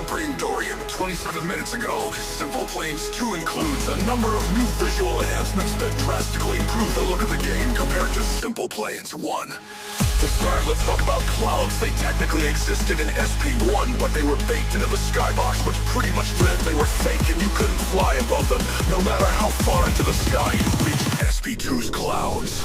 Supreme Dorian 27 minutes ago. SimplePlanes 2 includes a number of new visual enhancements that drastically improve the look of the game compared to SimplePlanes 1. To start, let's talk about clouds. They technically existed in SP1, but they were baked into the skybox, which pretty much meant they were fake and you couldn't fly above them, no matter how far into the sky you reached SP2's clouds.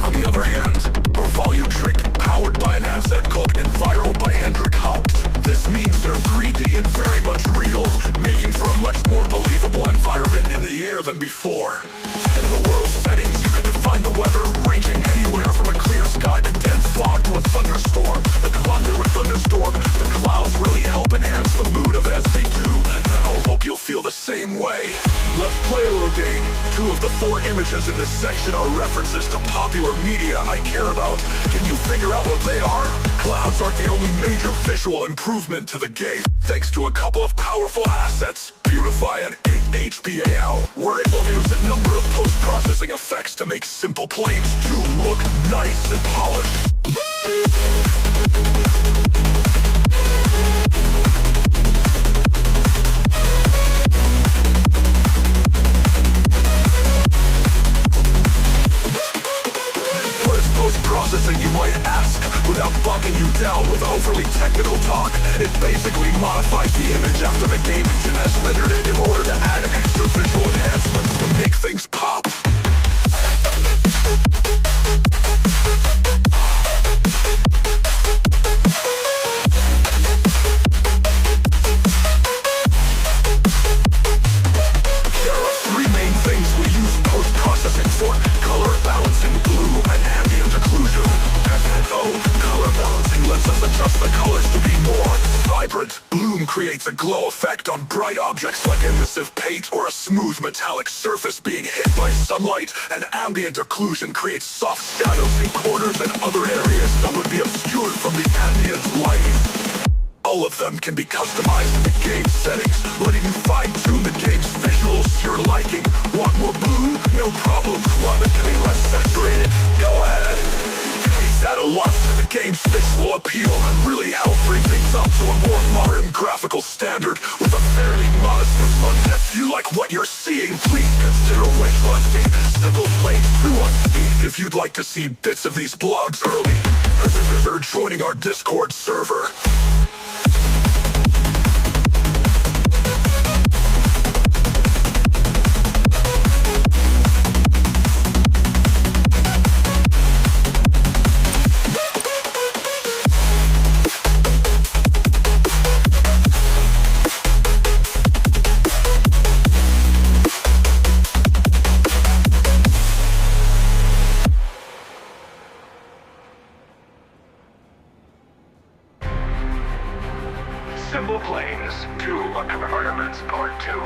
On the other hand, a volume trick powered by an asset called Enviro by Hendrik Haupt. This means they're 3D and very much real, making for a much more believable environment in the air than before. In the world settings, you can define the weather ranging anywhere from a clear sky to dense fog to a thunderstorm. The conduit thunderstorm, the clouds really help enhance the mood of SP2, and I hope you'll feel the same way. Let's play a little game. 2 of the 4 images in this section are references to popular media I care about. Can you figure out what they are? Clouds aren't the only major visual improvement to the game. Thanks to a couple of powerful assets, Beautify and 8 HBAL, we're able to use a number of post-processing effects to make SimplePlanes 2 look nice and polished. Post-processing, you might ask, without bogging you down with overly technical talk. It basically modifies the image after the game engine has rendered it in order to add extra visual enhancements to make things pop. There are 3 main things we use post-processing for: color balancing, blue, and ambient occlusion. Color balancing lets us adjust the colors to be more vibrant. Bloom creates a glow effect on bright objects like emissive paint or a smooth metallic surface being hit by sunlight, and ambient occlusion creates soft shadows in corners and other areas that would be obscured from the ambient light. All of them can be customized in the game settings, letting you fine-tune the game's visuals to your liking. Want more blue? No problem. Want it to be less saturated? Go ahead. At a lot, the game's visual appeal and really help bring things up to a more modern graphical standard with a fairly modest response. If you like what you're seeing, please consider waitlist SimplePlanes 2 on Steam if you'd like to see bits of these blogs early. Consider joining our Discord server. SimplePlanes 2 Environments Part 2.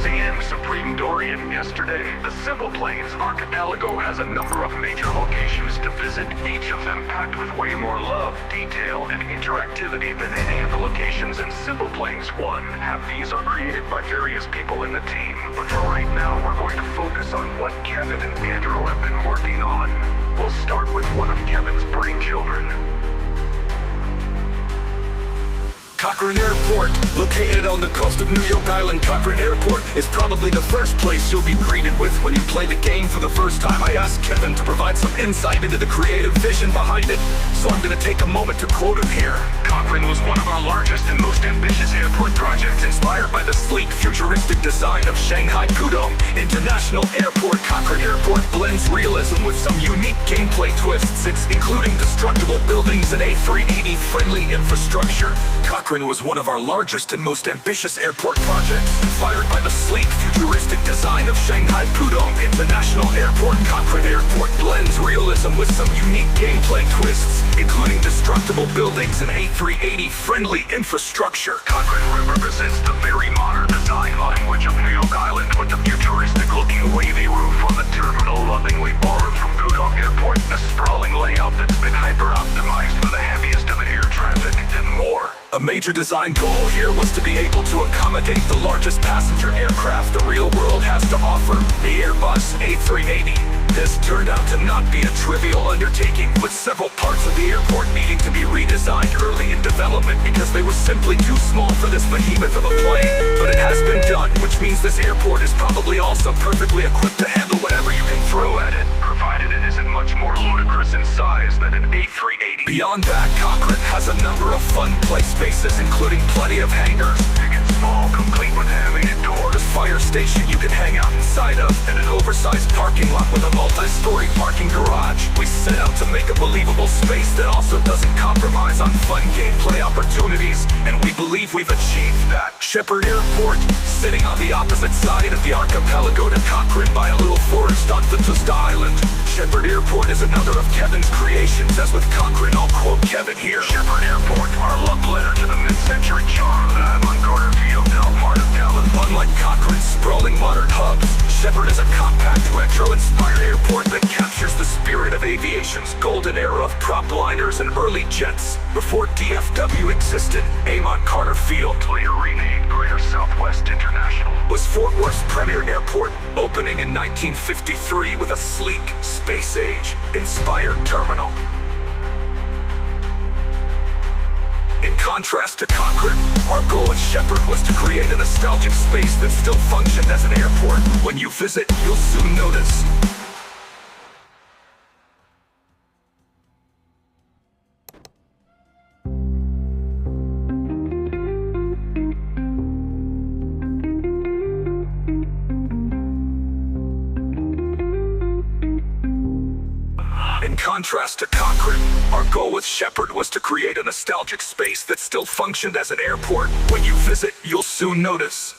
Seeing Supreme Dorian yesterday, the SimplePlanes archipelago has a number of major locations to visit, each of them packed with way more love, detail, and interactivity than any of the locations in SimplePlanes 1. Half these are created by various people in the team, but for right now we're going to focus on what Kevin and Andrew have been working on. We'll start with one of Kevin's brainchildren. Cochrane Airport, located on the coast of New York Island. Cochrane Airport is probably the first place you'll be greeted with when you play the game for the first time. I asked Kevin to provide some insight into the creative vision behind it, so I'm going to take a moment to quote him here. Cochrane was one of our largest and most ambitious airport projects, inspired by the sleek, futuristic design of Shanghai Pudong International Airport. Cochrane Airport blends realism with some unique gameplay twists, including destructible buildings and A380-friendly infrastructure. Cochrane was one of our largest and most ambitious airport projects, inspired by the sleek, futuristic design of Shanghai Pudong International Airport. Cochrane Airport blends realism with some unique gameplay twists, including destructible buildings and A380-friendly infrastructure. Cochrane represents the very modern design language of New York Island, with the futuristic-looking wavy roof on the terminal lovingly borrowed from Pudong Airport, a sprawling layout that's been hyper-optimized for the heaviest of air traffic, and more. A major design goal here was to be able to accommodate the largest passenger aircraft the real world has to offer, the Airbus A380. This turned out to not be a trivial undertaking, with several parts of the airport needing to be redesigned early in development because they were simply too small for this behemoth of a plane. But it has been done, which means this airport is probably also perfectly equipped to handle whatever you can throw at it, provided it isn't much more ludicrous in size than an A380. Beyond that, Cochrane has a number of fun play spaces, including plenty of hangars, big and small, complete with animated doors, fire station you can hang out inside of, and an oversized parking lot with a multi-story parking garage. We set out to make a believable space that also doesn't compromise on fun gameplay opportunities, and we believe we've achieved that. Shepherd Airport, sitting on the opposite side of the archipelago to Cochrane by a little forest on Vetusta Island. Shepherd Airport is another of Kevin's creations. As with Cochrane, I'll quote Kevin here. Shepherd Airport, our love letter to the mid-century charm that I'm on Carter Field, now part of Dallas. Unlike Cochrane's sprawling modern hubs, Shepherd is a compact, retro-inspired airport that captures the spirit of aviation's golden era of prop liners and early jets. Before DFW existed, Amon Carter Field, later renamed Greater Southwest International, was Fort Worth's premier airport, opening in 1953 with a sleek, space-age inspired terminal. In contrast to Cochrane, our goal at Shepherd was to create a nostalgic space that still functioned as an airport. When you visit, you'll soon notice. In contrast to Cochrane, our goal with Shepherd was to create a nostalgic space that still functioned as an airport. When you visit, you'll soon notice.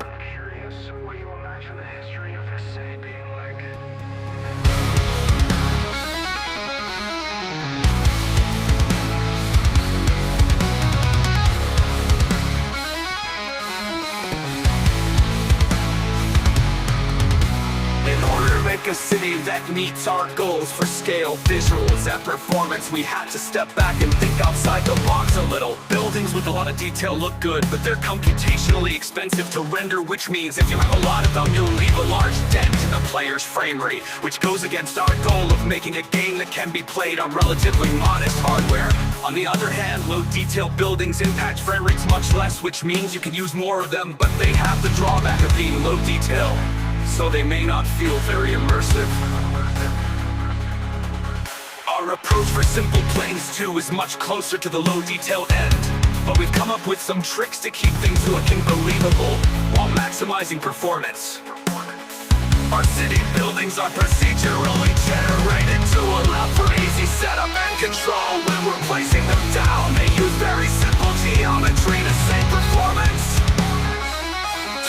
I'm curious, what do you imagine the history of this city being like? A city that meets our goals for scale, visuals, and performance, we had to step back and think outside the box a little. Buildings with a lot of detail look good, but they're computationally expensive to render, which means if you have a lot of them, you'll leave a large dent in the player's frame rate, which goes against our goal of making a game that can be played on relatively modest hardware. On the other hand, low detail buildings impact frame rates much less, which means you can use more of them, but they have the drawback of being low detail, so they may not feel very immersive. Our approach for SimplePlanes 2 is much closer to the low detail end, but we've come up with some tricks to keep things looking believable while maximizing performance. Our city buildings are procedurally generated to allow for easy setup and control. When we're placing them down, they use very simple geometry to save performance.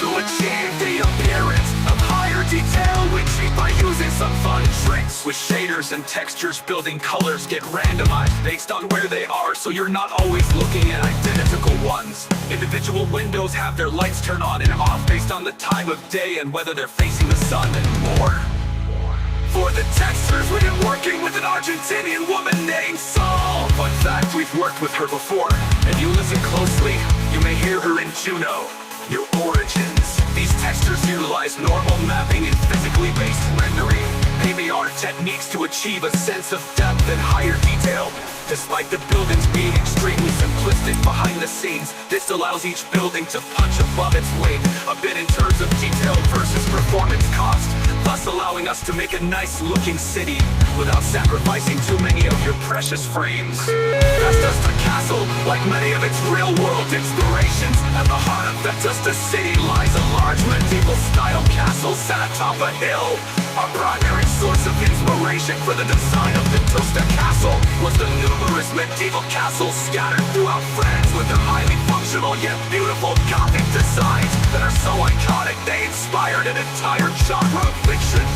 To achieve the appearance of higher detail, we cheat by using some fun tricks. With shaders and textures, building colors get randomized based on where they are, so you're not always looking at identical ones. Individual windows have their lights turn on and off based on the time of day and whether they're facing the sun and more. For the textures, we've been working with an Argentinian woman named Sol. Fun fact, we've worked with her before, and you listen closely, you may hear her in Juno. Your origins. These textures utilize normal mapping and physically based rendering, ABR techniques to achieve a sense of depth and higher detail. Despite the buildings being extremely simplistic behind the scenes, this allows each building to punch above its weight a bit in terms of detail versus performance cost, thus allowing us to make a nice looking city without sacrificing too many of your precious frames. Vetusta Castle, like many of its real world inspirations, at the heart of Vetusta City lies a large medieval style castle set atop a hill. Our primary source of inspiration for the design of Vetusta Castle was the numerous medieval castles scattered throughout France with their highly functional yet beautiful Gothic designs that are so iconic they inspired an entire genre of fiction.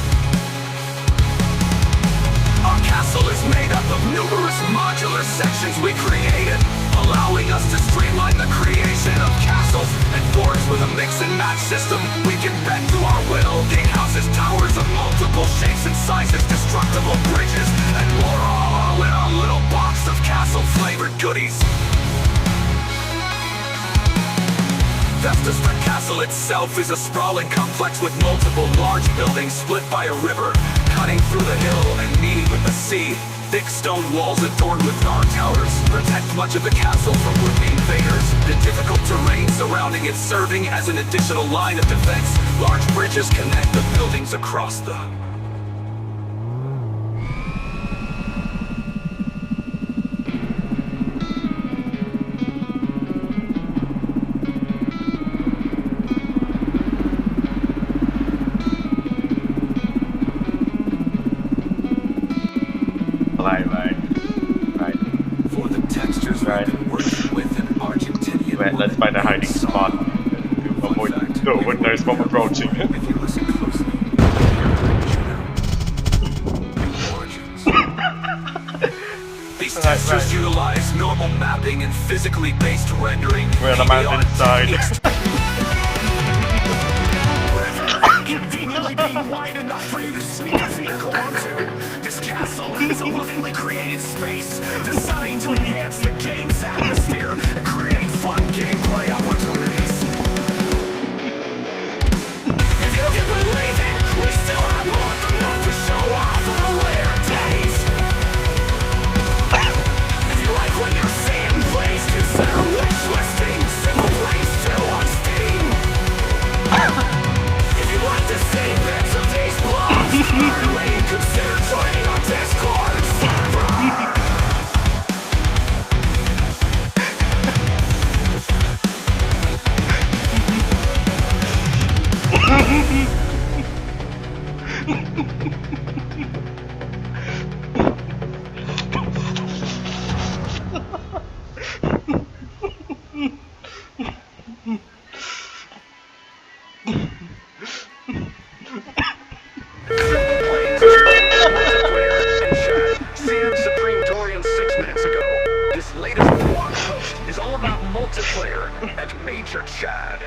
Our castle is made up of numerous modular sections we created, allowing us to streamline the creation of castles and forts with a mix and match system. We can bend to our will, gatehouses, towers of multiple shapes and sizes, destructible bridges, and more all in our little box of castles. goodies. Festus, the castle itself, is a sprawling complex with multiple large buildings split by a river, cutting through the hill and meeting with the sea. Thick stone walls adorned with guard towers protect much of the castle from would-be invaders. The difficult terrain surrounding it serving as an additional line of defense. Large bridges connect the buildings across the... Right. For the textures Right. we've been working with an Argentinian Wait, let's find a hiding spot to avoid when there's one approaching. If you listen closely, origins. These textures utilize normal mapping and physically based rendering. We're on the mountainside. Conveniently being wide enough for you to sneak a vehicle onto. This castle is a lovingly created space designed to enhance the game's atmosphere and create fun gameplay opportunities. If you can believe it, we still have more than enough to show off on the later days. If you like what you're seeing, please consider wishlisting SimplePlanes 2 on Steam. If you like to see bits of these blogs, certainly consider joining our Discord server. This latest blog post is all about multiplayer and Major Chad.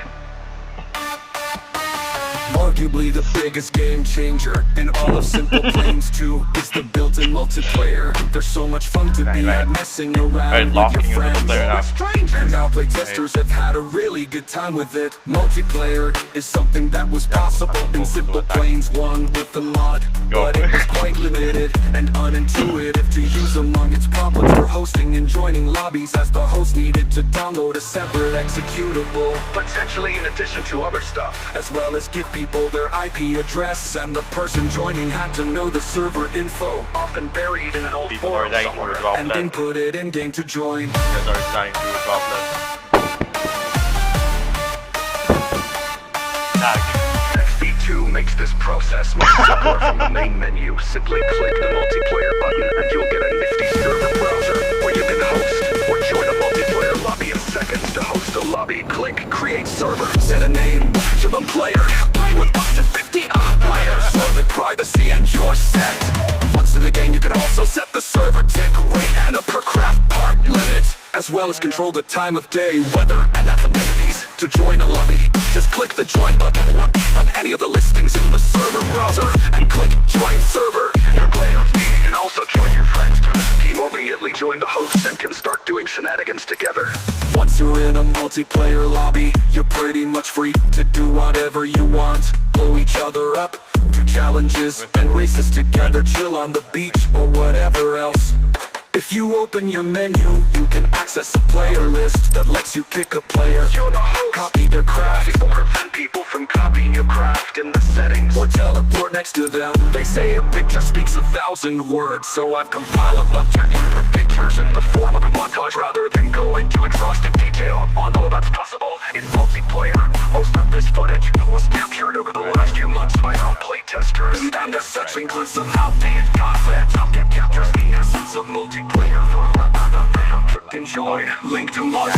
Arguably the biggest game changer in all of SimplePlanes 2 is the built-in multiplayer. There's so much fun to be had messing around with your friends or strangers. And now playtesters have had a really good time with it. Multiplayer is something that was possible in SimplePlanes 1 with the mod, but it was quite limited and unintuitive to use among its problems for hosting and joining lobbies, as the host needed to download a separate executable, potentially in addition to other stuff, as well as give people their IP address, and the person joining had to know the server info, often buried in an old forum somewhere, and input it in-game to join. XP2 makes this process much simpler from the main menu. Simply click the multiplayer button and you'll get a nifty server browser where you can host or join a multiplayer lobby in seconds. To host a lobby, click create server, set a name, maximum player, play with up to 50 players, server privacy, and you're set. Once in the game you can also set the server tick rate and a per craft part limit, as well as control the time of day, weather, and amenities. To join a lobby, just click the join button on any of the listings in the server browser and click join server. Your players can also join your friends to the team, immediately join the host and can start doing shenanigans together. Once you're in a multiplayer lobby, you're pretty much free to do whatever you want. Blow each other up, do challenges and races together, chill on the beach or whatever else. If you open your menu, you can access a player list that lets you pick a player, copy their craft, or prevent people from copying your craft in the settings, or teleport next to them. They say a picture speaks 1,000 words, so I've compiled a bunch of pictures in the form of a montage rather than go into exhaustive detail on all that's possible in multiplayer. Most of this footage was captured over the last few months by our playtesters, and as such includes some outdated content that captures the essence of multiplayer. Enjoy. Link to Mazda.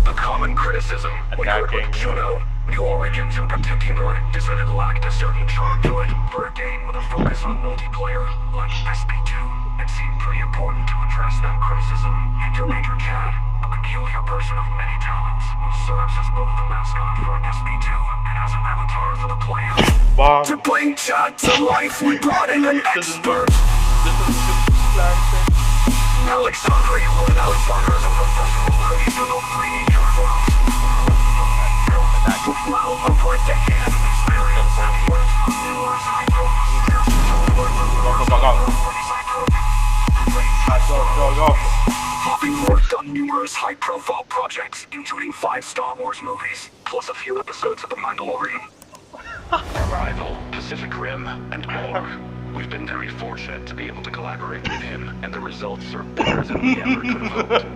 A common criticism when you with Juno, the origins and protecting her is that it lacked a certain charm to it. For a game with a focus on multiplayer like SP2, it seemed pretty important to address that criticism. Enter Major Chad, a peculiar person of many talents, who serves as both the mascot for SP2 and as an avatar for the player. Wow. To bring Chad to life, we brought in an expert. This is Having worked on numerous high-profile projects, including 5 Star Wars movies, plus a few episodes of The Mandalorian, Arrival, Pacific Rim, and more. We've been very fortunate to be able to collaborate with him, and the results are better than we ever could have hoped.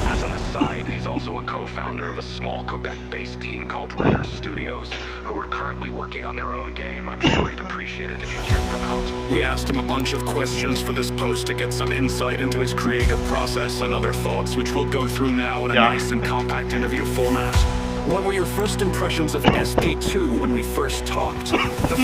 As an aside, he's also a co-founder of a small Quebec-based team called Rare Studios, who are currently working on their own game. I'm sure he'd appreciate it if you checked them out. we asked him a bunch of questions for this post to get some insight into his creative process and other thoughts, which we'll go through now in a nice and compact interview format. What were your first impressions of SP2 when we first talked? The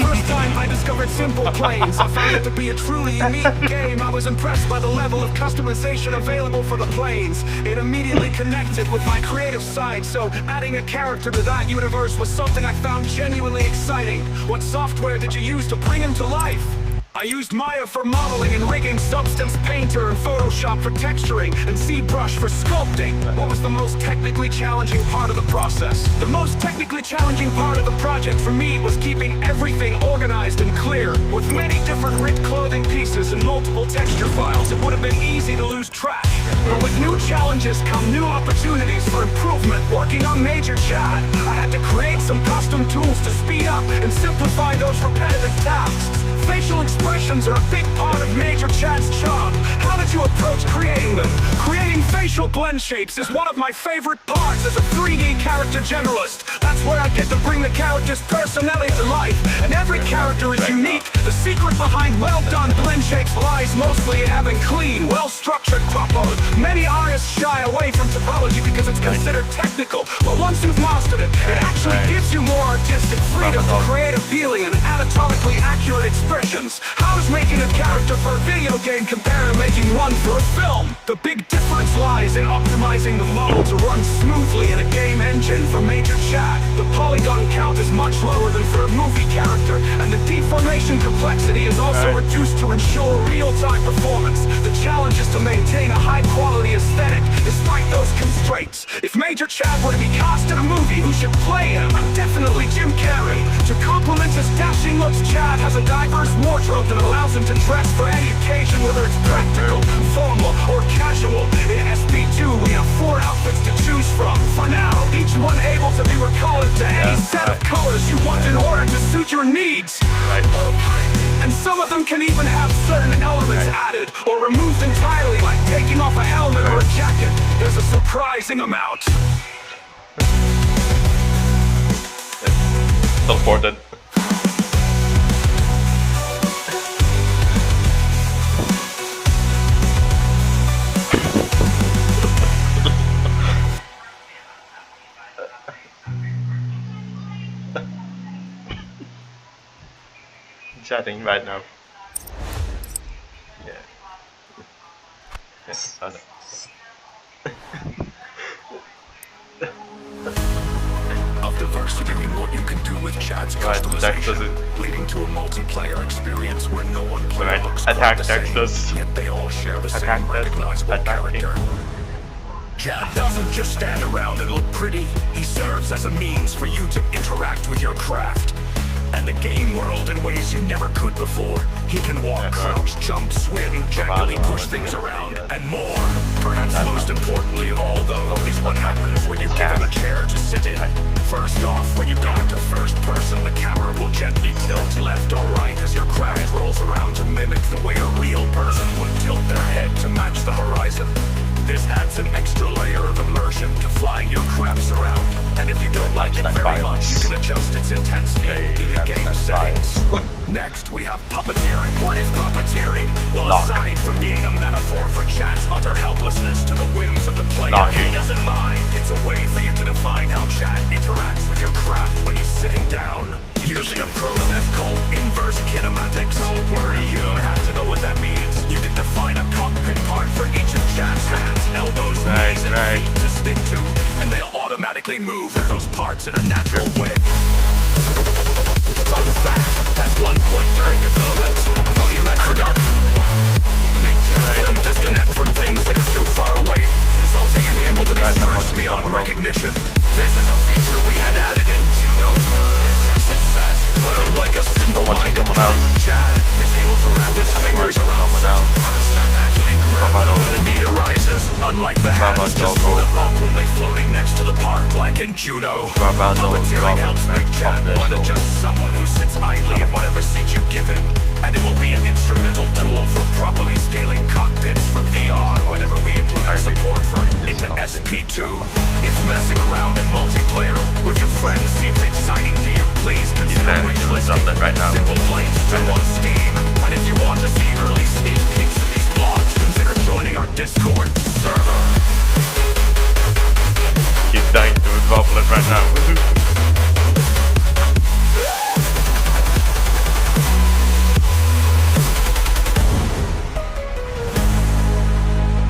first time I discovered SimplePlanes, I found it to be a truly unique game. I was impressed by the level of customization available for the planes. It immediately connected with my creative side, so adding a character to that universe was something I found genuinely exciting. What software did you use to bring him to life? I used Maya for modeling and rigging, Substance Painter and Photoshop for texturing, and ZBrush for sculpting. What was the most technically challenging part of the process? The most technically challenging part of the project for me was keeping everything organized and clear. With many different ripped clothing pieces and multiple texture files, it would have been easy to lose track. But with new challenges come new opportunities for improvement. Working on Major Chat, I had to create some custom tools to speed up and simplify those repetitive tasks. Facial expressions are a big part of Major Chat's job. How did you approach creating them? Creating facial blend shapes is one of my favorite parts as a 3D character generalist. That's where I get to bring the character's personality to life, and every character is unique. The secret behind well-done blend shapes lies mostly in having clean, well-structured topos. Many artists shy away from topology because it's considered technical, but once you've mastered it, it actually gives you more artistic freedom to create appealing and anatomically accurate expressions. How does making a character for a video game compare to making one for a film? The big difference lies in optimizing the model to run smoothly in a game engine for Major Chat. The polygon count is much lower than for a movie character, and the deformation complexity is also reduced to ensure real-time performance. The challenge is to maintain a high-quality aesthetic despite those constraints. If Major Chat were to be cast in a movie, who should play him? Definitely Jim Carrey. To complement his dashing looks, Chad has a diverse wardrobe that allows him to dress for any occasion, whether it's practical, formal, or casual. In SP2, we have 4 outfits to choose from. For now, each one able to be recolored to any set of colors you want in order to suit your needs. And some of them can even have certain elements added or removed entirely, like taking off a helmet or a jacket. There's a surprising amount. Teleported. Chatting right now. Yeah. Yes, I know. Of diversity in what you can do with Chad's customization, leading to a multiplayer experience where no one player looks quite the same, yet they all share the same recognizable character. Chad doesn't just stand around and look pretty, he serves as a means for you to interact with your craft and the game world in ways you never could before. He can walk, crouch, jump, swim, gently push things around, and more. Perhaps most importantly of all, though, is what happens when you give him a chair to sit in. First off, when you go into first person, the camera will gently tilt left or right as your craft rolls around to mimic the way a real person would tilt their head to match the horizon. This adds an extra layer of immersion to flying your crafts around. And if you don't like it very much, you can adjust its intensity in the game settings. Next, we have puppeteering. What is puppeteering? Well, aside from being a metaphor for Chad's utter helplessness to the whims of the player he doesn't mind, it's a way for you to define how Chad interacts with your craft when he's sitting down. Using a program called inverse kinematics. Don't worry, you don't have to know what that means. You can define a cockpit part for each of Chad's hands, elbows, knees, and feet to stick to, and they'll automatically move those parts in a natural way. Fun fact, at one point during development, volumetric disconnect from things like in judo. About those Volunteering helps make Jack more than just someone who sits idly in whatever seat you give him. And it will be an instrumental tool for properly scaling cockpits for VR whenever we implement support for it in the SP2. If messing around in multiplayer with your friends seems exciting to you, please consider wishlisting right now. SimplePlanes 2 on Steam. And if you want to see early sneak peeks of these blogs, consider joining our Discord server. He's dying to wobble it right now.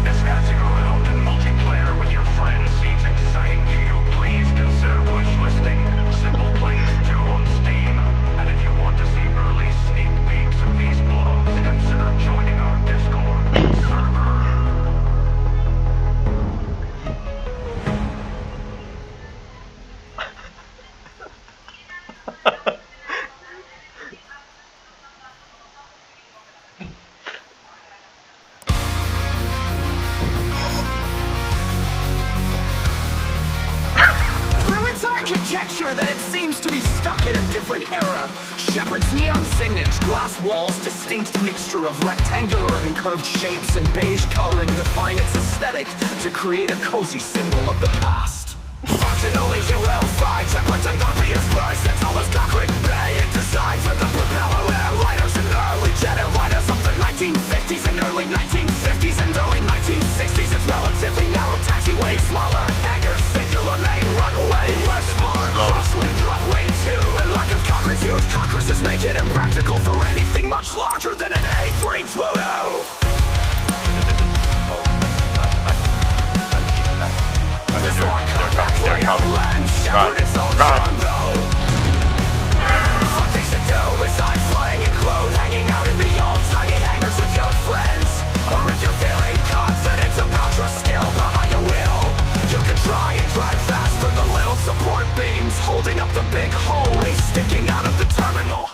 If messing around in multiplayer with your friends seems exciting to you, please consider wishlisting SimplePlanes 2 on Steam. And if you want to see early sneak peeks of these blogs, consider joining our Discord server. Through its architecture that it seems to be stuck in a different era. Shepard's neon signage, glass walls, distinct mixture of rectangular and curved shapes and beige coloring define its aesthetic to create a cozy symbol of the past. Functionally, you will find Shepard's and obvious price that's almost concrete bay in design for the propeller airliners and early jet airliners of the 1950s and early 1950s and early 1960s. It's relatively narrow taxiway, smaller hangars, singular main runway, less smart, crosswind runway 2, and lack of concrete huge Congress make it impractical for anything much larger than an A320. They're coming. Run. What things to do besides playing in clothes, hanging out in the old tiny hangars with your friends. Or if you're feeling confident about your skill behind the wheel, you can try and drive fast for the little support beams holding up the big hallway sticking out of the terminal.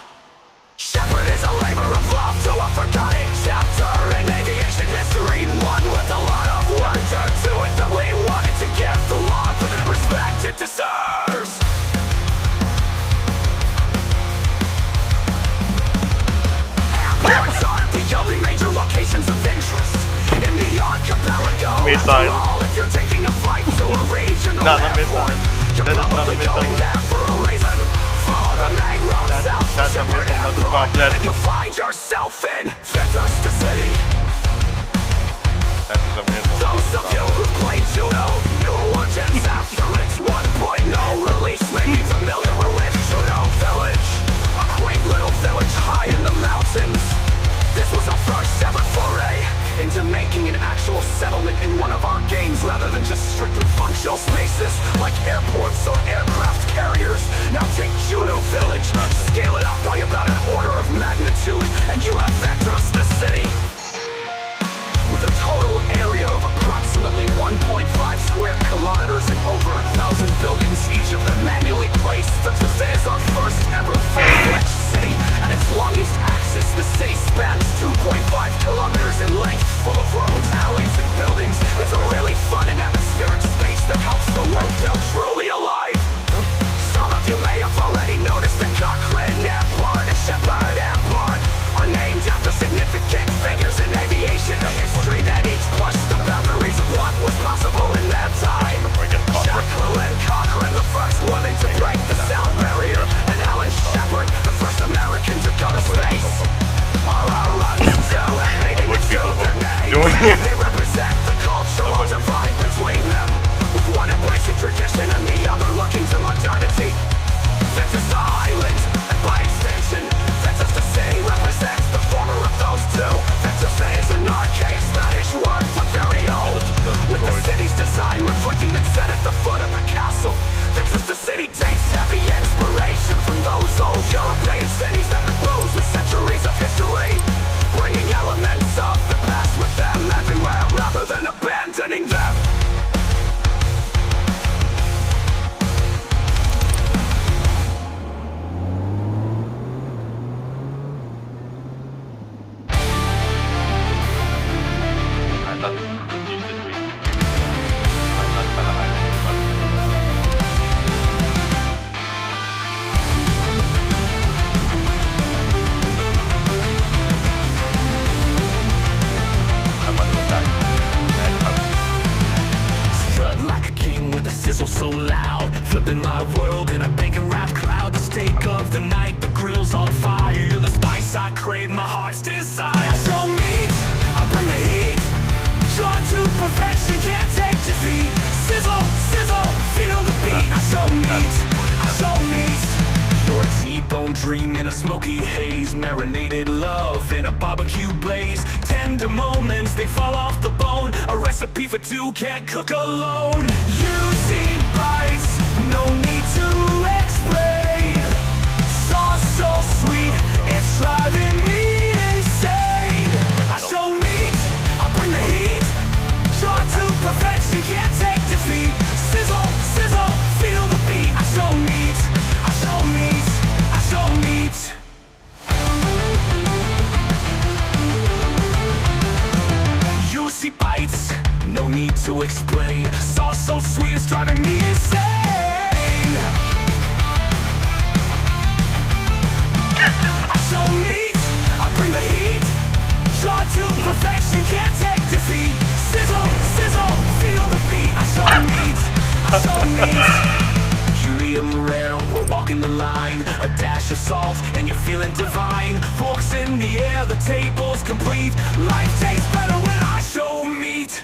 Shepard is a labor of love to a forgotten chapter in aviation history, one with a lot of wonder to it that we wanted to give the law for the respect it deserves. Airports aren't the only major locations of interest. In the archipelago, after all, if you're taking a flight to a regional airport, you're probably going there for a reason. Follow the main road south to Shepard Airport, and you'll find yourself in Fantastic City. Those of you who play judo, New Orleans after its 1.0 release may be familiar with Judo Village, a quaint little village high in the mountains. This was our first ever foray into making an actual settlement in one of our games rather than just strictly functional spaces like airports or aircraft carriers. Now take Judo Village, scale it up by about an order of magnitude, and you have Fantastic City. With a total area of approximately 1.5 square kilometers and over 1,000 buildings, each of them manually placed, this is our first ever full-fledged city, and its longest axis, the city spans 2.5 kilometers in length, full of roads, alleys, and buildings. It's a really fun and atmospheric space that helps the world feel truly alive. Some of you may have already noticed that Cochrane Airport and Shepard Airport are named after significant figures in aviation history that each pushed the boundaries of what was possible in their time. Jacqueline Cochrane, the first woman to break the sound barrier, and Alan Shepard, the first American to go to space. They represent the cultural divide between them, with one embracing tradition and the other looking to modernity. Fantastic Island, and by extension, Fantastic City represents the former of those two. Fantastic is an archaic Spanish word for very old, with the city's design reflecting its set at the foot of a castle. Fantastic City takes heavy inspiration from those old European cities that compose with centuries of history, bringing elements of the past with them everywhere. marinated love in a barbecue blaze. Tender moments, they fall off the bone. A recipe for two can't cook alone. Juicy bites, no need to explain. Sauce so sweet, it's driving me insane. I show meat, I bring the heat. Short to perfection, can't take defeat. Sizzle, sizzle, feel the beat. I show meat, I show meat, I show meat. Juicy bites, no need to explain. Sauce so sweet, it's driving me insane. I show meat, I bring the heat. Short to perfection, can't take defeat. Sizzle, sizzle, feel the beat. I show meat, I show meat. Medium rare, we're walking the line. A dash of salt, and you're feeling divine. Forks in the air, the table's complete. Life tastes better when I show meat.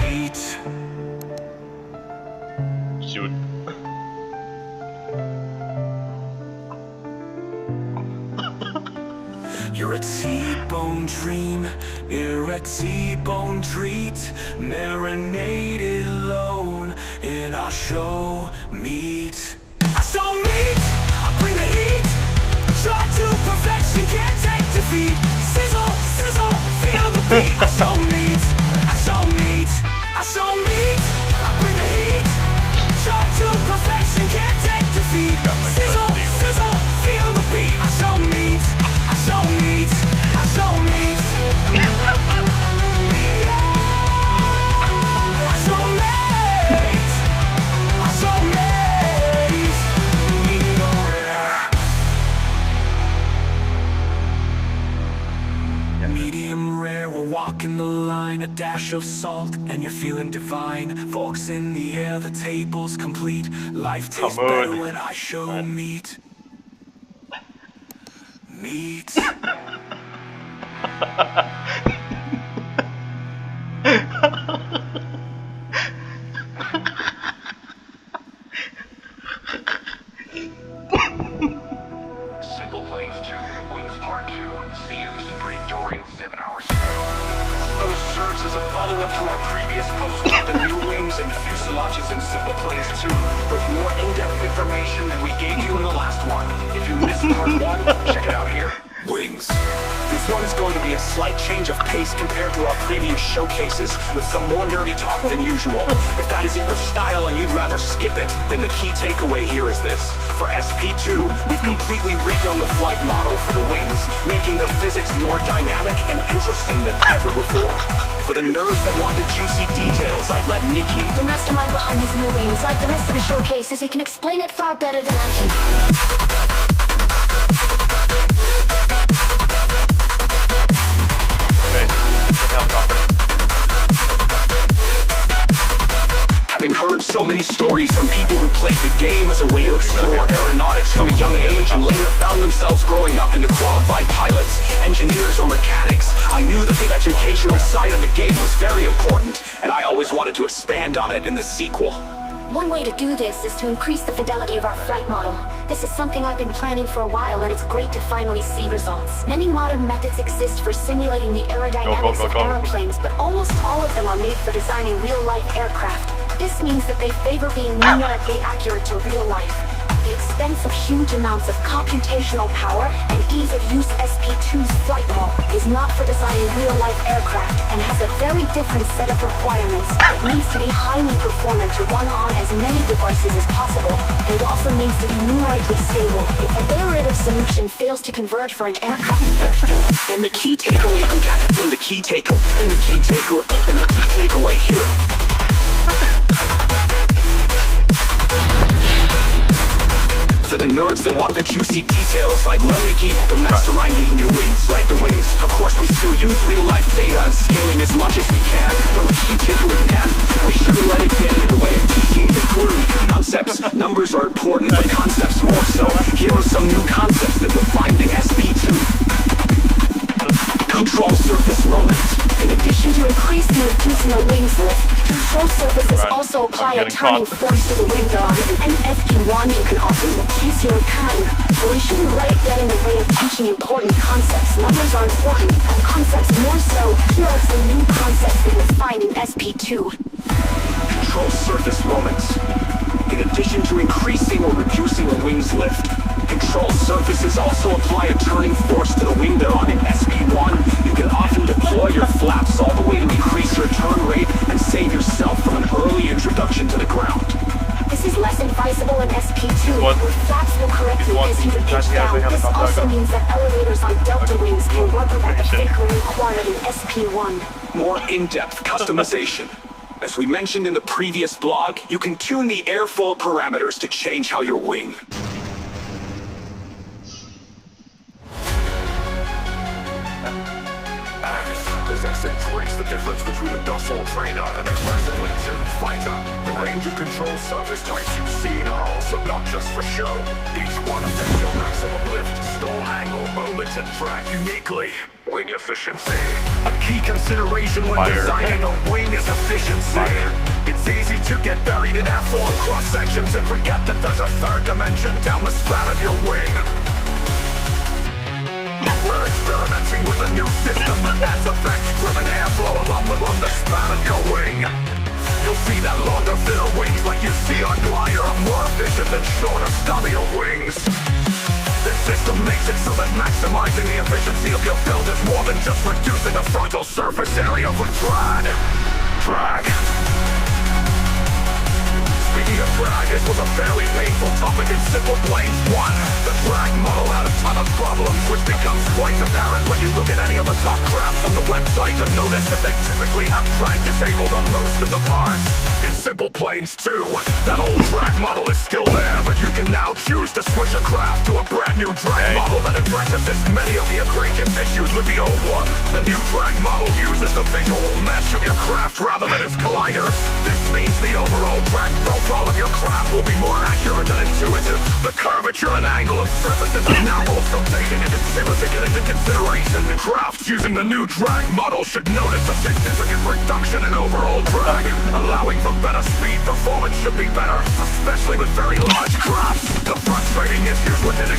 Heat. Shoot. You're a T-bone dream, you're a T-bone treat. Marinated alone in our show meat. I show meat, I bring the heat. Short to perfection, can't take defeat. Sizzle, sizzle, feel the beat. I show meat, I show meat, I show meat, I bring the heat. Short to perfection, can't take defeat. Sizzle, sizzle, feel the beat. I show meat, I show meat, I show meat. I show meat, I show meat. Medium rare, we're walking the line. A dash of salt, and you're feeling divine. Forks in the air, the table's complete. Life tastes better when I show meat. Meat. SimplePlanes 2, Wings Part 2. See you during 7 hours. This serves as a follow-up to our previous post with the new wings and fuselages in SimplePlanes 2 with more in-depth information than we gave you in the last one. If you missed part 1, check it out here. Wings. This one is going to be a slight change of pace compared to our previous showcases, with some more nerdy talk than usual. If that isn't your style and you'd rather skip it, then the key takeaway here is this. For SP2, we've completely redone the flight model for the wings, making the physics more dynamic and interesting than ever before. For the nerds that want the juicy details, I'd let Nikki, the mastermind behind these new wings, like the rest of the showcases, he can explain it far better than I can. Having heard so many stories from people who played the game as a way to explore aeronautics from a young age and later found themselves growing up into qualified pilots, engineers, or mechanics, I knew that the educational side of the game was very important, and I always wanted to expand on it in the sequel. One way to do this is to increase the fidelity of our flight model. This is something I've been planning for a while, and it's great to finally see results. Many modern methods exist for simulating the aerodynamics of aeroplanes, but almost all of them are made for designing real-life aircraft. This means that they favor being numerically accurate to real life. At the expense of huge amounts of computational power and ease of use, SP2's flight model is not for designing real-life aircraft and has a very different set of requirements. It needs to be highly performant to run on as many devices as possible, and it also needs to be numerically stable. If an iterative solution fails to converge for an aircraft, And the key takeaway from that, and the key takeaway, and the key takeaway, and the key takeaway here. For the nerds that want the juicy details, like let me keep the mastermind leading your wings, like the wings. Of course we still use real life data and scaling as much as we can, but the key takeaway can, we shouldn't let it get in the way of teaching the crew. Concepts, numbers are important, but concepts more so. Here are some new concepts that define the SP2. Control surface moments. In addition to increasing and reducing the wings lift, control surfaces also apply a turning force to the wing dog. And FP1 you can also reduce your time. So we shouldn't let it get in the way of teaching important concepts. Numbers are important, and concepts more so. Here are some new concepts that you'll find in SP2. Control surface moments. In addition to increasing or reducing the wing's lift, control surfaces also apply a turning force to the wing dog. In SP1, you can often deploy your flaps all the way to increase your turn rate and save yourself from an early introduction to the ground. This is less advisable in SP2, where flaps will correctly as you pitch down. This also means that elevators on delta wings can work without the flickering required in SP1. More in-depth customization. As we mentioned in the previous blog, you can tune the airflow parameters to change how your wing. This accentuates the difference between a docile trainer and a resolute fighter. The range of control surface types you've seen are also not just for show. Each one affects your maximum lift, stall angle, moment, and track uniquely. Wing efficiency. A key consideration when designing a wing is efficiency. It's easy to get buried in airflow cross sections and forget that there's a third dimension down the span of your wing. We're experimenting with a new system that adds effect-driven airflow along the span of your wing. You'll see that longer, thinner wings like you see on glider are more efficient than shorter, stubbier wings. This system makes it so that maximizing the efficiency of your build is more than just reducing the frontal surface area for drag. Speaking of drag, this was a fairly painful topic in SimplePlanes 1. The drag model had a ton of problems, which becomes quite apparent when you look at any of the top crafts on the website and notice that they typically have drag disabled on most of the parts. In SimplePlanes 2, that old drag model is still there, but you can now choose to switch a craft to a brand new drag model that addresses as many of the egregious issues with the old one. The new drag model uses the visual mesh of your craft rather than its collider. This means the overall drag profile of your craft will be more accurate and intuitive. The curvature and angle of surfaces are now also taken into consideration. Crafts using the new drag model should notice a significant reduction in overall drag. Allowing for better speed, performance should be better, especially with very large crafts. The frustrating issues with it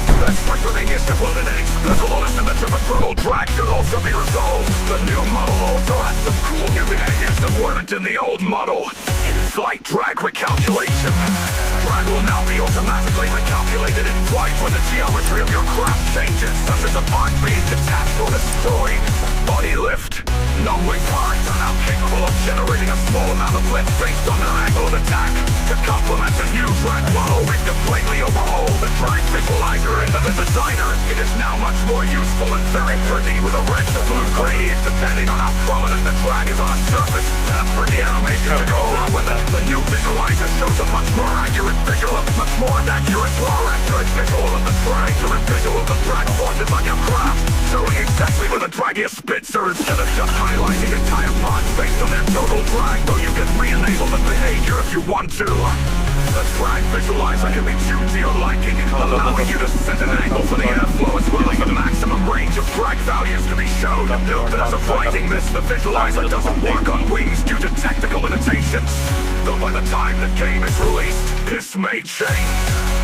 asymmetrical drag should also be resolved. The new model also has some cool new behaviors that weren't in the old model. In-flight drag recalculation. Drag will now be automatically recalculated in flight when the geometry of your craft changes, such as a part being detached or destroyed. Body lift. Non-wing parts are now capable of generating a small amount of lift based on their angle of attack. To complement the new drag model, we completely overhauled the drag visualizer into the designer. It is now much more useful and very pretty with a red to blue gradient depending on how prominent the drag is on a surface. And a pretty animation to go along with it. The new visualizer shows a much more accurate visual of visual of the drag to a visual of the drag forces on your craft, showing exactly where the drag is spits, or instead of just highlighting entire parts based on their total drag, though you can re-enable the behavior if you want to. The drag visualizer can be tuned to your liking, allowing you to set an angle for the airflow as well as the maximum range of drag values to be shown. Note that as of writing this, the visualizer doesn't work on wings due to technical limitations, though by the time the game is released, this may change.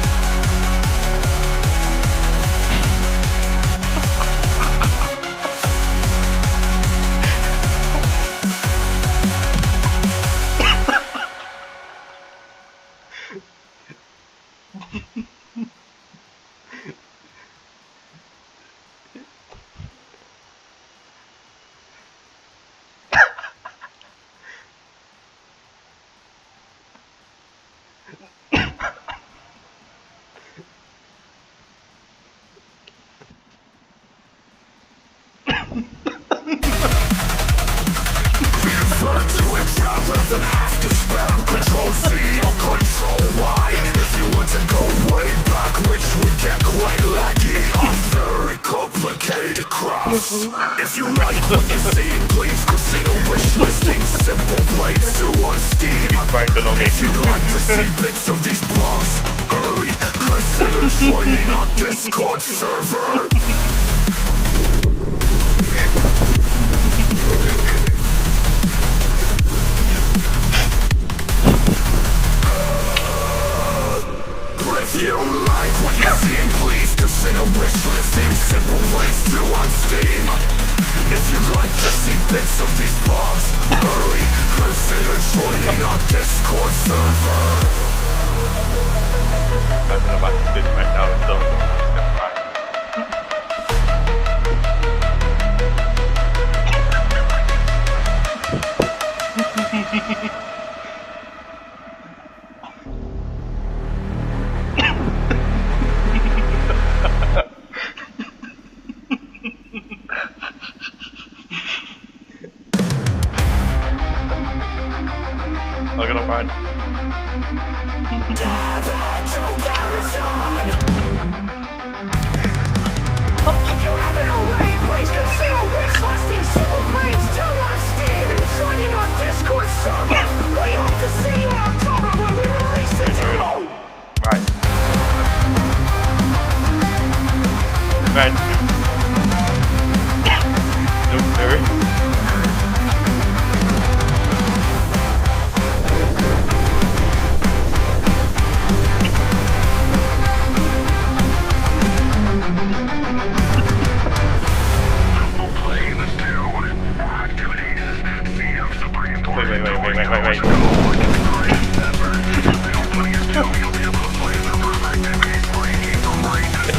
Control C or Control Y. If you want to go way back, which would get quite laggy on very complicated crafts. If you like what you see, please proceed to wish listing SimplePlanes 2 on Steam. If you'd like to see bits of these blogs, hurry, consider joining our Discord server. You like what you're seeing, please consider wish listing Simple Planes 2 on Steam. If you'd like to see bits of these blogs, hurry, consider joining our Discord server. I don't know about this right now, so I'm gonna find. If you haven't already, please consider wishlisting SimplePlanes 2 on Steam and joining our Discord server. We hope to see you in October when we release it. Right. Right. Nope, there. Wait.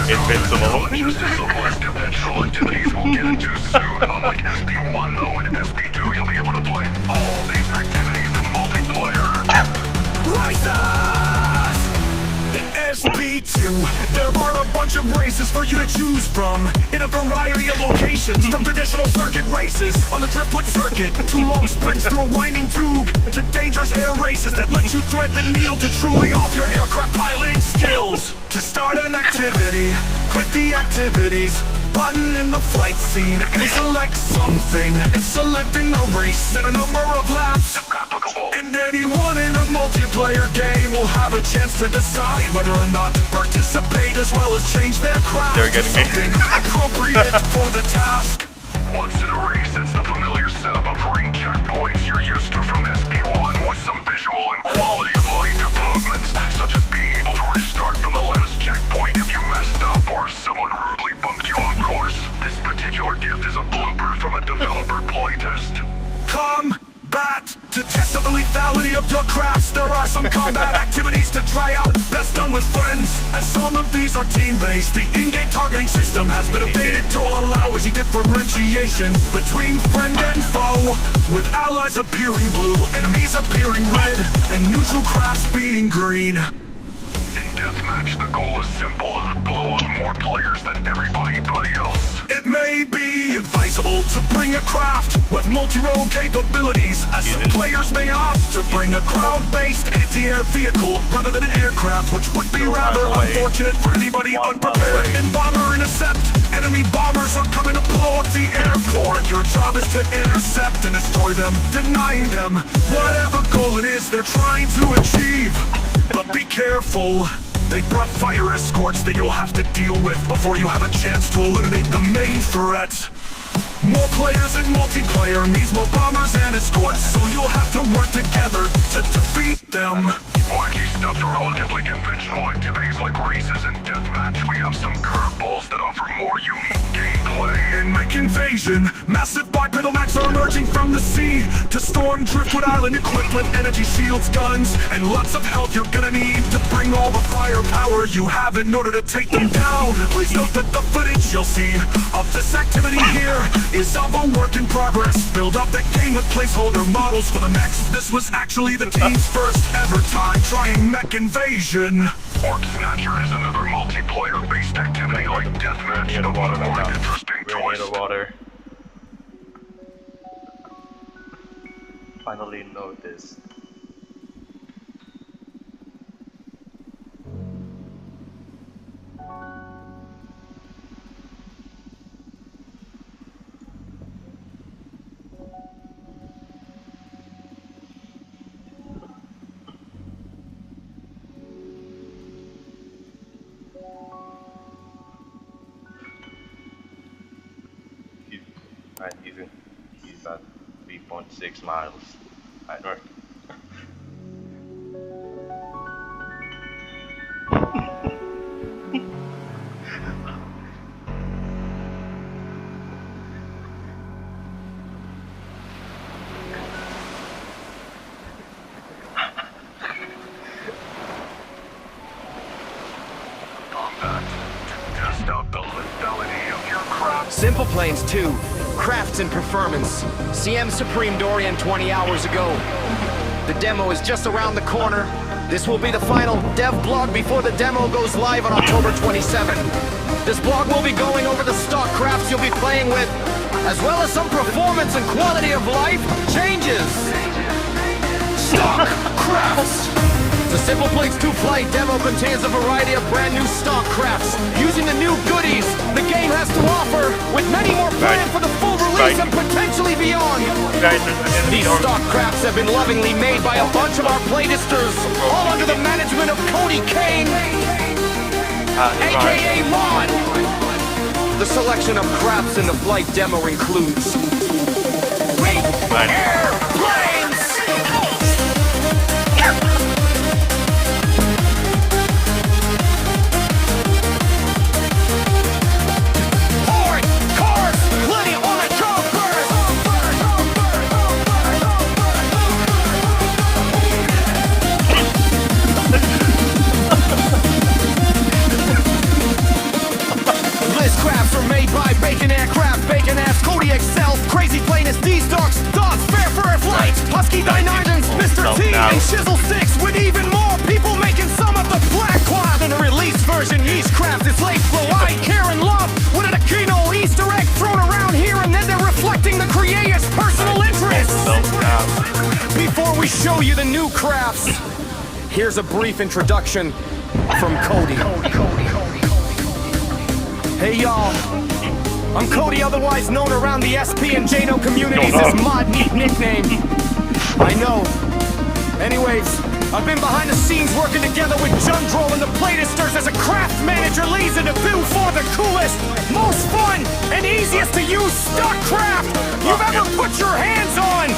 Invincible. Eventual activities we'll get into soon. Unlike SP1 though, and SP2 you'll be able to play all these activities in multiplayer. Races! In SP2, there are a bunch of races for you to choose from in a variety of locations, from traditional circuit races on the driftwood circuit to long sprints through a winding tube to dangerous air races that let you thread the needle to truly off your aircraft piloting skills. To start an activity, click the activities button in the flight scene and select something. It's selecting a race and a number of laps. And anyone in a multiplayer game will have a chance to decide whether or not to participate, as well as change their craft They're to getting me. something appropriate for the task. Once in a race, it's the familiar setup of ring checkpoints you're used to from SP1, with some visual and quality of life improvements, such as being able to restart from the last checkpoint if you messed up or someone rudely bumped you off course. This particular gift is a blooper from a developer playtest. Combat! To test the lethality of your crafts, there are some combat activities to try out, best done with friends. As some of these are team-based, the in-game targeting system has been updated to allow easy differentiation between friend and foe, with allies appearing blue, enemies appearing red, and neutral crafts being green. In deathmatch, the goal is simple: blow up more players than everybody else. It may be advisable to bring a craft with multi-role capabilities, as some players may opt to bring a ground-based anti-air vehicle rather than an aircraft, which would be rather unfortunate for anybody unprepared. In bomber intercept, enemy bombers are coming to blow up the airport. Your job is to intercept and destroy them, denying them whatever goal it is they're trying to achieve. But be careful, they brought fire escorts that you'll have to deal with before you have a chance to eliminate the main threat. More players in multiplayer means more bombers and escorts, so you'll have to work together to defeat them. Wacky stuff to relatively conventional activities like races and deathmatch, we have some curveballs that offer more unique gameplay. In Mech Invasion, massive bipedal mechs are emerging from the sea to storm Driftwood Island, equipped with energy shields, guns, and lots of health you're gonna need to bring all the firepower you have in order to take them down. Please note that the footage you'll see of this activity here is of a work in progress. Build up the game with placeholder models for the mechs. This was actually the team's first ever time trying Mech Invasion. Orc Snatcher is another multiplayer-based activity like deathmatch, but one of the more interesting toys. We need water. Finally noticed. He's at 3.6 miles at north. that to test out the lethality of your craft. SimplePlanes 2, crafts and performance. CM Supreme Dorian 20 hours ago. The demo is just around the corner. This will be the final dev blog before the demo goes live on October 27th. This blog will be going over the stock crafts you'll be playing with, as well as some performance and quality of life changes. Stock crafts! The SimplePlanes 2 flight demo contains a variety of brand new stock crafts, using the new goodies the game has to offer, with many more planned for the full release and potentially beyond. These stock crafts have been lovingly made by a bunch of our playlisters, all under the management of Cody Kane, aka Mod. The selection of crafts in the flight demo includes airplanes, horrid cars, plenty on a jumper, Bliss crafts are made by Bacon Aircraft, Bacon Ass, Cody Excel, Crazy Plane is these dogs, Dogs Fair for a Flight, Husky Dynardens, Mr. T, and Shizzle 6, with even more people making some of the black quad in a release version. Yeast craft is late flow, I care and love, with an Aquino Easter egg thrown around here and then they're reflecting the creator's personal interests. Before we show you the new crafts, here's a brief introduction from Cody. Hey y'all, I'm Cody, otherwise known around the SP and Jano communities as Mod Neat nickname. I know. Anyways, I've been behind the scenes working together with Jundro and the playlisters as a craft manager leads to build for the coolest, most fun, and easiest to use stock craft you've ever put your hands on.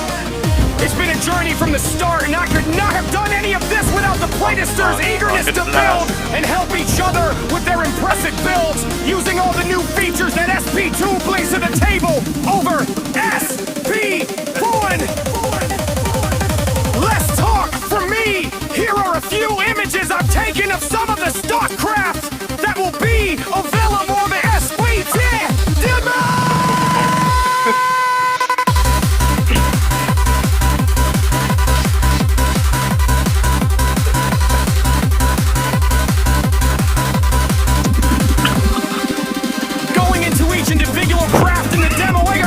It's been a journey from the start, and I could not have done any of this without the playlisters' eagerness to build and help each other with their impressive builds, using all the new features that SP2 brings to the table over SP1. Let's talk for me. Here are a few images I've taken of some of the stock craft that will be available on the SP2 demo.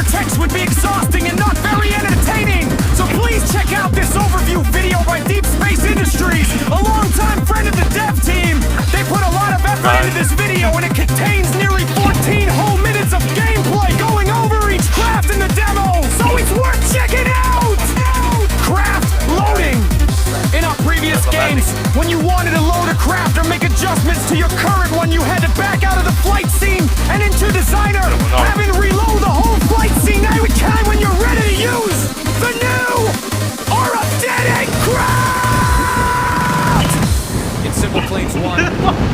Text would be exhausting and not very entertaining. So please check out this overview video by Deep Space Industries, a longtime friend of the dev team. They put a lot of effort into this video and it contains nearly 14 whole minutes of gameplay going over each craft in the demo. So it's worth checking out! Craft loading. In our previous games, when you wanted to load a craft or make adjustments to your current one, you had to back out of the flight scene and into Designer, having to reload the whole flight scene every time when you're ready to use the new or updated craft! In SimplePlanes 1,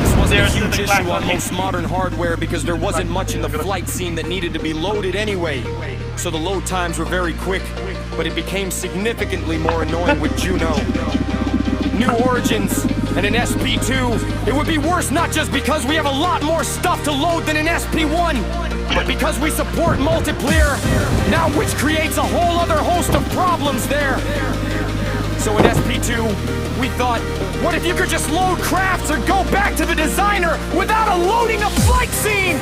this wasn't a huge issue on most modern hardware because there wasn't much in the flight scene that needed to be loaded anyway. So the load times were very quick, but it became significantly more annoying with Juno. New Origins and an SP2, it would be worse not just because we have a lot more stuff to load than an SP1, but because we support multiplayer, now which creates a whole other host of problems there. So in SP2, we thought, what if you could just load crafts or go back to the Designer without a loading a flight scene?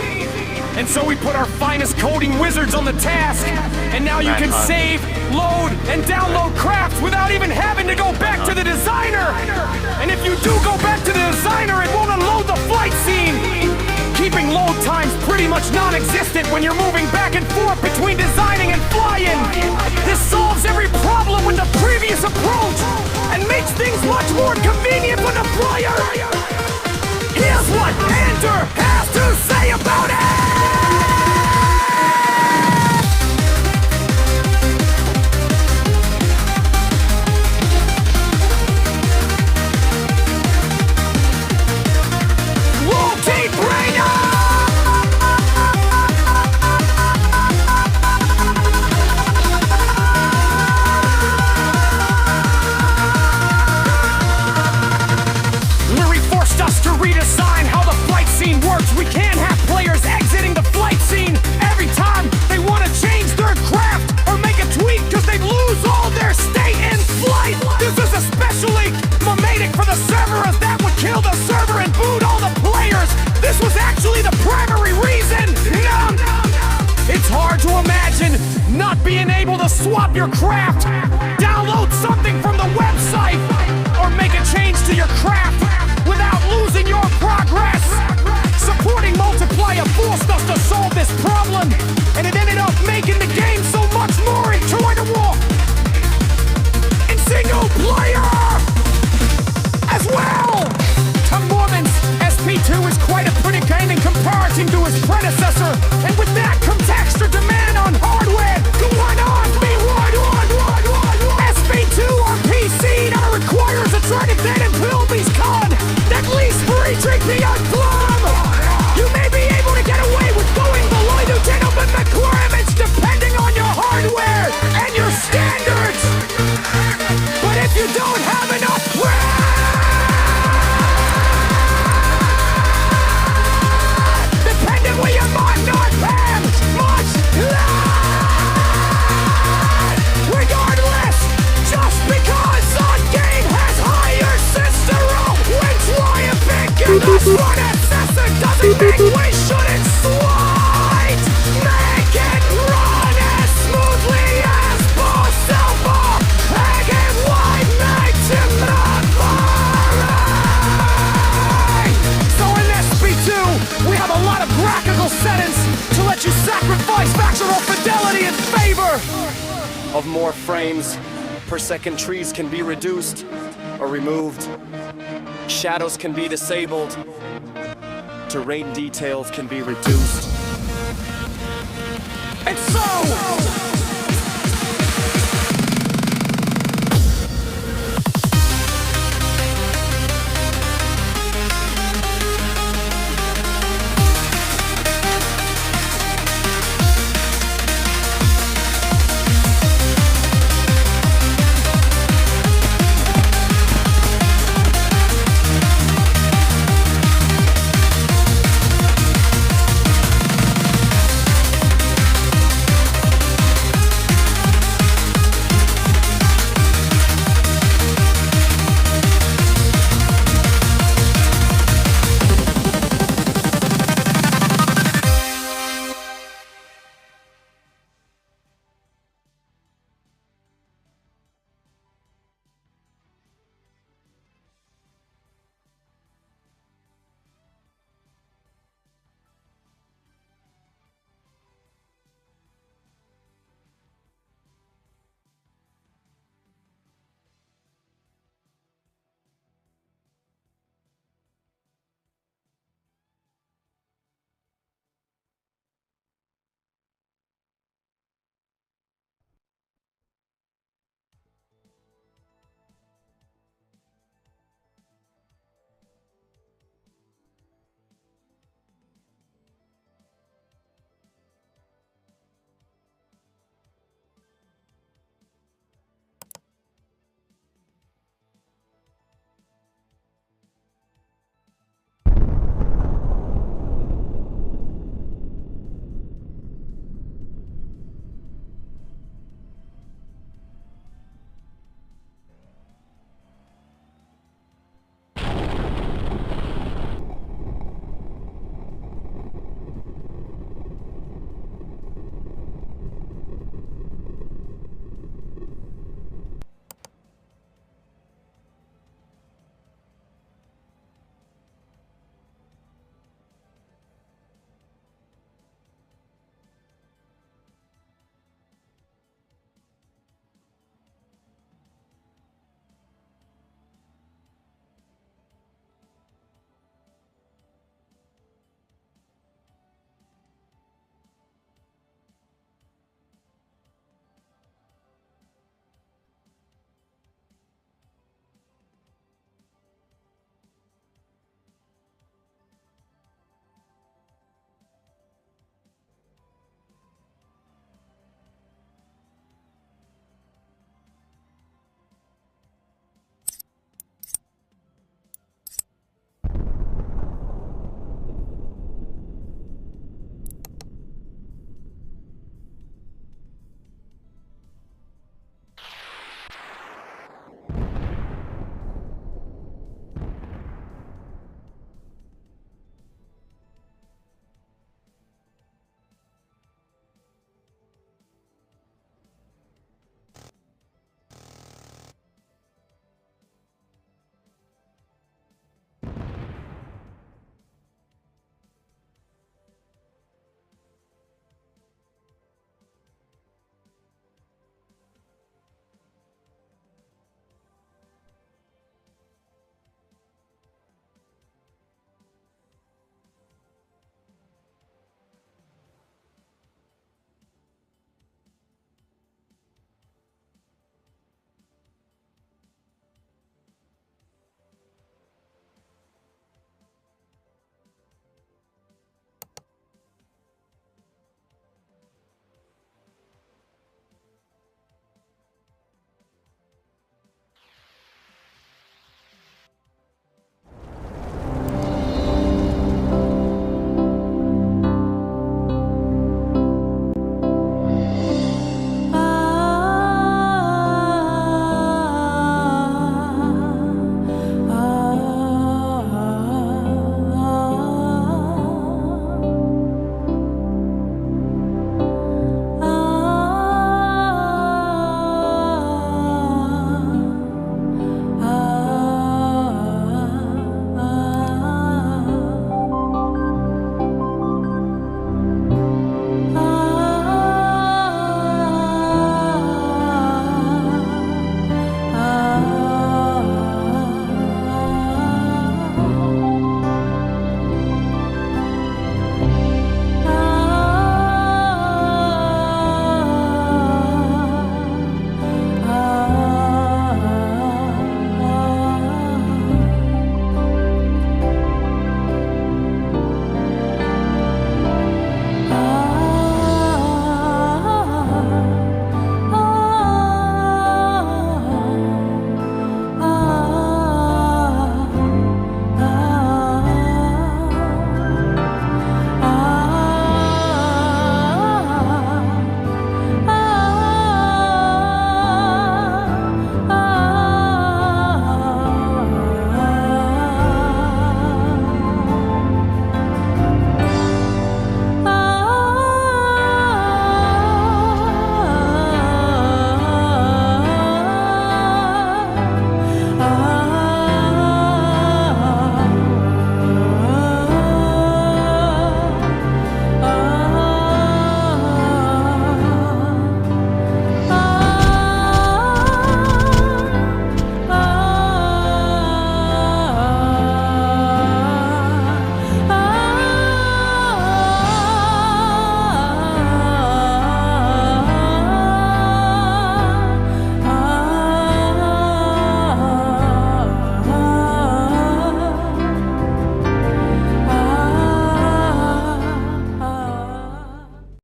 And so we put our finest coding wizards on the task, and now you can save, load, and download crafts without even having to go back to the Designer. And if you do go back to the Designer, it won't unload the flight scene, keeping load times pretty much non-existent when you're moving back and forth between designing and flying. This solves every problem with the previous approach and makes things much more convenient for the player. Here's what Enter has to say about it! Redesign how the flight scene works, we can't have players exiting the flight scene every time they want to change their craft or make a tweak because they lose all their state in flight. This is especially mimetic for the server, as that would kill the server and boot all the players. This was actually the primary reason. It's hard to imagine not being able to swap your craft, download something from the website, or make a change to your craft without losing your progress. Supporting multiplayer forced us to solve this problem, and it ended up making the game so much more enjoyable in single player as well. To Mormon's, SP2 is quite a pretty game in comparison to his predecessor, and with that comes extra demand on hardware. Come on, B1, SP2 on PC now requires a Dragon and Pilby's con, at least for each beyond plum. You may be able to get away with going below the gentleman requirements depending on your hardware and your standards. But if you don't have enough dependably you might not have much left. Regardless, just because our game has higher sister, when triumphant give us one assessor doesn't mean we shouldn't slide. Make it run as smoothly as possible. Make it wide, make it run far. So in SP2, we have a lot of graphical settings to let you sacrifice factual fidelity in favor of more frames per second. Trees can be reduced or removed. Shadows can be disabled. Terrain details can be reduced. And so